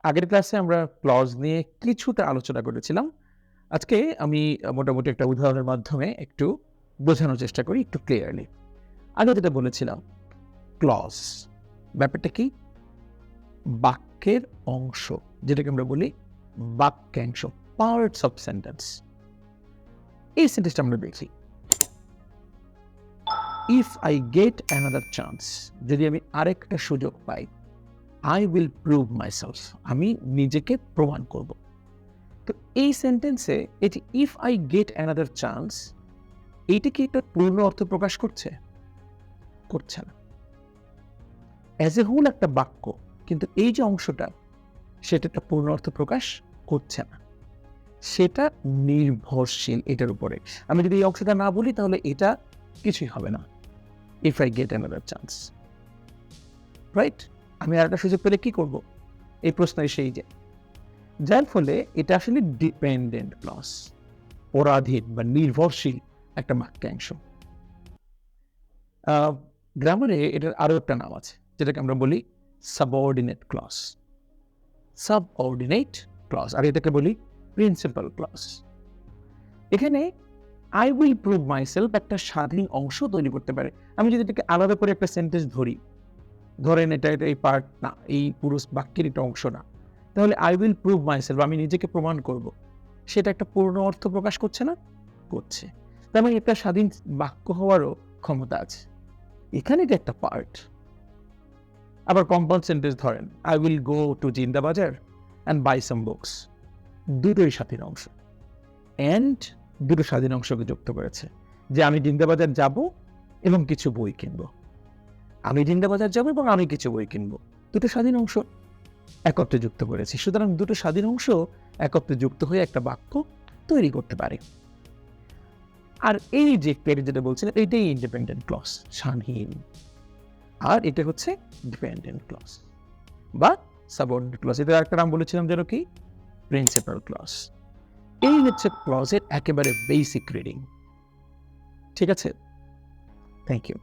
আগের ক্লাসে আমরা ক্লজ নিয়ে কিছুটা আলোচনা করেছিলাম। আজকে আমি মোটামুটি একটা উদাহরণের মাধ্যমে একটু বোঝানোর চেষ্টা করি একটু ক্লিয়ারলি। আগে যেটা বলেছিলাম ক্লজ ব্যাপারটা কি? বাক্যের অংশ, যেটাকে আমরা বলি বাক্যাংশ, পার্টস অফ সেন্টেন্স। এই সেন্টেন্সটা আমরা দেখি, if I get another chance, যদি আমি আরেকটা সুযোগ পাই, আই উইল প্রুভ মাইসেলফ, আমি নিজেকে প্রমাণ করব। তো এই সেন্টেন্সে এই যে if I get another chance, এইটা কি একটা পূর্ণ অর্থ প্রকাশ করছে? করছে না। অ্যাজ এ হোল একটা বাক্য, কিন্তু এই যে অংশটা সেটা একটা পূর্ণ অর্থ প্রকাশ করছে না, সেটা নির্ভরশীল এটার উপরে। আমি যদি এই অংশটা না বলি তাহলে এটা কিছুই হবে না। If I get another chance, right? আমি আরেকটা সুযোগ পেলে কি করব? এই প্রশ্ন এসেই যায়। যার ফলে এটা আসলে ডিপেন্ডেন্ট ক্লজ, পরাধীন বা নির্ভরশীল একটা বাক্যাংশ। গ্রামারে এটার আরো একটা নাম আছে, যেটাকে আমরা বলি সাবঅর্ডিনেট ক্লজ। সাবঅর্ডিনেট ক্লজ, আর এটাকে বলি প্রিন্সিপাল ক্লজ। এখানে আই উইল প্রুভ মাইসেলফ একটা স্বাধীন অংশ তৈরি করতে পারে। আমি যদি এটাকে আলাদা করে একটা সেন্টেন্স ধরি, ধরেন এটা এই পার্ট না, এই পুরো বাক্যের একটা অংশ না, তাহলে আই উইল প্রুভ মাইসেলফ, আমি নিজেকে প্রমাণ করব, সেটা একটা পূর্ণ অর্থ প্রকাশ করছে না? করছে। তার মানে একটা স্বাধীন বাক্য হওয়ারও ক্ষমতা আছে। এখানে এটা একটা পার্ট। আবার কম্পাউন্ড সেন্টেন্স ধরেন, আই উইল গো টু জিন্দা বাজার অ্যান্ড বাই সাম বুকস, দুটোই স্বাধীন অংশ। অ্যান্ড দুটো স্বাধীন অংশকে যুক্ত করেছে, যে আমি জিন্দা বাজার যাব এবং কিছু বই কিনবো। আমি জিন্দা বাজার যাব এবং আমি কিছু বই কিনবো, দুটো স্বাধীন অংশ একত্রে যুক্ত করেছি। সুতরাং দুটো স্বাধীন অংশ একত্রে যুক্ত হয়ে একটা বাক্য তৈরি করতে পারে। আর এই যে যেটা বলছিলেন, এইটাই ইন্ডিপেন্ডেন্ট ক্লজ, স্বাধীন। আর এটা হচ্ছে ডিপেন্ডেন্ট ক্লজ বা সাবঅর্ডিনেট ক্লজ। এদের আরেকটা নাম বলেছিলাম যেন কি, প্রিন্সিপাল ক্লজ। এই হচ্ছে ক্লজের একেবারে বেসিক রিডিং। ঠিক আছে, থ্যাংক ইউ।